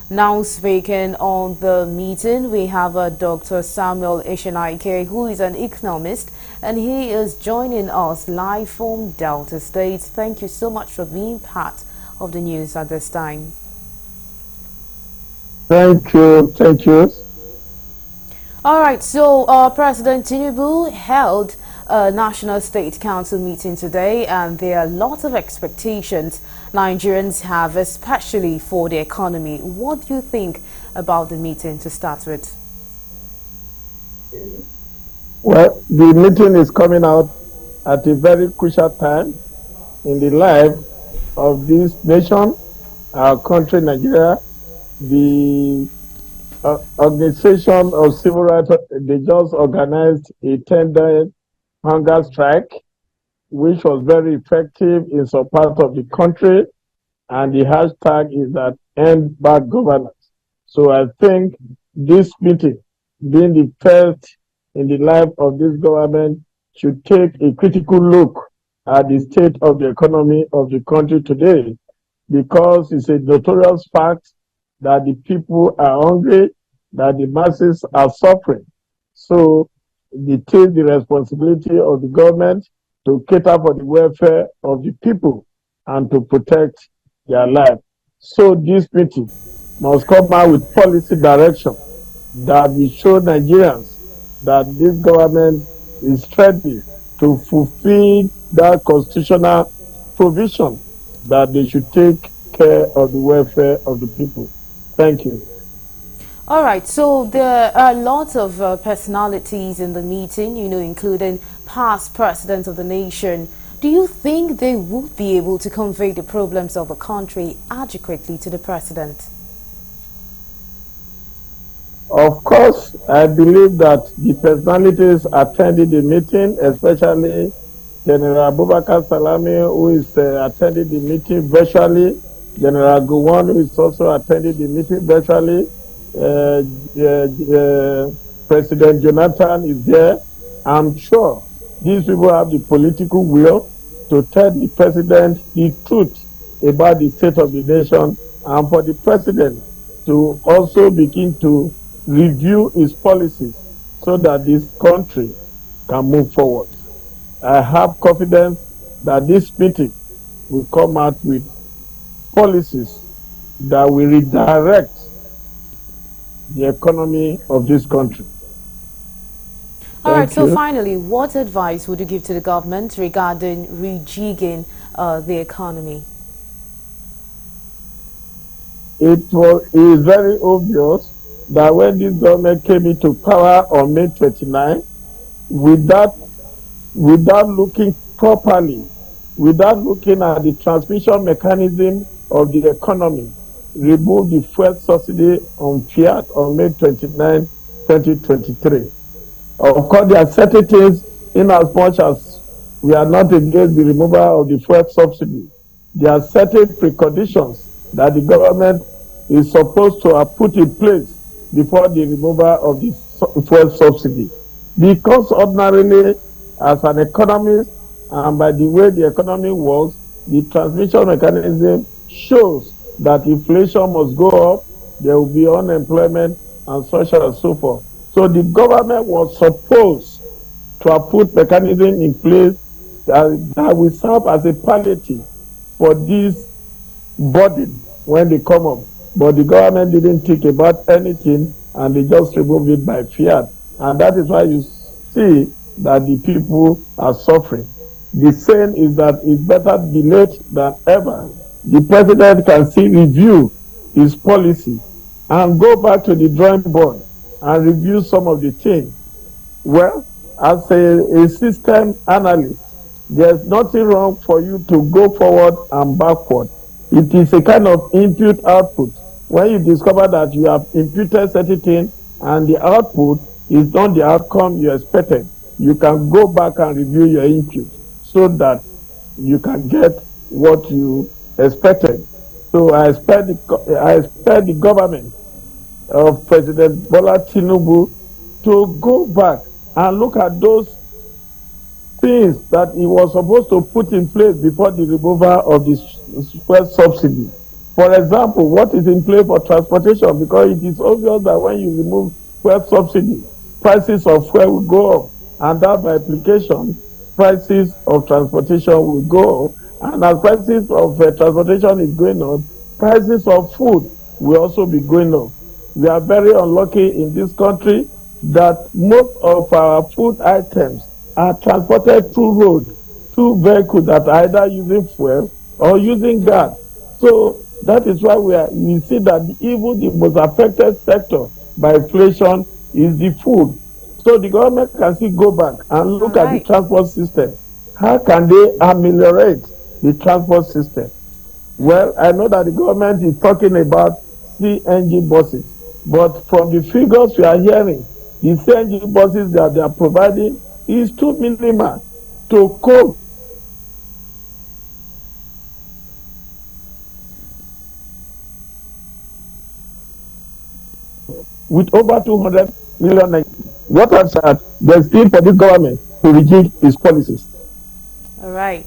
Now speaking on the meeting, we have Dr. Samuel Eshenaike, who is an economist, and he is joining us live from Delta State. Thank you so much for being part of the news at this time. Thank you. Thank you. All right, so President Tinubu held a National State Council meeting today, and there are lots of expectations Nigerians have, especially for the economy. What do you think about the meeting to start with? Well, the meeting is coming out at a very crucial time in the life of this nation, our country, Nigeria. The organization of civil rights, they just organized a 10-day hunger strike, which was very effective in some part of the country. And the hashtag is that end bad governance. So I think this meeting, being the first in the life of this government, should take a critical look at the state of the economy of the country today, because it's a notorious fact that the people are hungry, that the masses are suffering. So it takes the responsibility of the government to cater for the welfare of the people and to protect their life. So this meeting must come out with policy direction that will show Nigerians that this government is ready to fulfill that constitutional provision that they should take care of the welfare of the people. Thank you. All right, so there are lots of personalities in the meeting, including past presidents of the nation. Do you think they would be able to convey the problems of the country adequately to the president? Of course, I believe that the personalities attending the meeting, especially General Abubakar Salami, who is attending the meeting virtually, General Gowon, who is also attending the meeting virtually, uh, President Jonathan is there. I'm sure these people have the political will to tell the president the truth about the state of the nation, and for the president to also begin to review his policies so that this country can move forward. I have confidence that this meeting will come out with policies that will redirect the economy of this country. All right, Thank so you. finally, what advice would you give to the government regarding rejigging the economy? It is very obvious that when this government came into power on May 29, without looking properly, without looking at the transmission mechanism of the economy, remove the fuel subsidy on Fiat on May 29, 2023. Of course, there are certain things, in as much as we are not against the removal of the fuel subsidy, there are certain preconditions that the government is supposed to have put in place before the removal of the fuel subsidy. Because ordinarily, as an economist, and by the way the economy works, the transmission mechanism shows that inflation must go up, there will be unemployment, and such and so forth. So the government was supposed to have put mechanism in place that will serve as a palliative for this burden when they come up. But the government didn't think about anything, and they just removed it by fiat. And that is why you see that the people are suffering. The saying is that it's better delayed than ever. The president can still review his policy and go back to the drawing board and review some of the things. Well, as a system analyst, there's nothing wrong for you to go forward and backward. It is a kind of input output. When you discover that you have imputed certain things and the output is not the outcome you expected, you can go back and review your input so that you can get what you expected. So I expect the government of President Bola Tinubu to go back and look at those things that he was supposed to put in place before the removal of the fuel subsidy. For example, what is in play for transportation? Because it is obvious that when you remove fuel subsidy, prices of fuel will go up, and that by application, prices of transportation will go up. And as prices of transportation is going up, prices of food will also be going up. We are very unlucky in this country that most of our food items are transported through road, through vehicles that are either using fuel or using gas. So that is why we see that even the most affected sector by inflation is the food. So the government can still go back and All look at the right. transport system. How can they ameliorate the transport system? Well, I know that the government is talking about CNG buses, but from the figures we are hearing, the CNG buses that they are providing is too minimal to cope with over 200 million. What has said, there's still for this government to rejig its policies. All right.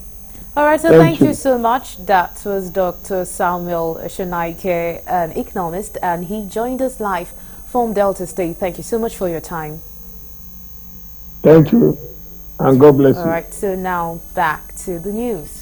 All right, so Thank thank you you. so much. That was Dr. Samuel Eshenaike, an economist, and he joined us live from Delta State. Thank you so much for your time. Thank you. And God bless All you. right, so now back to the news.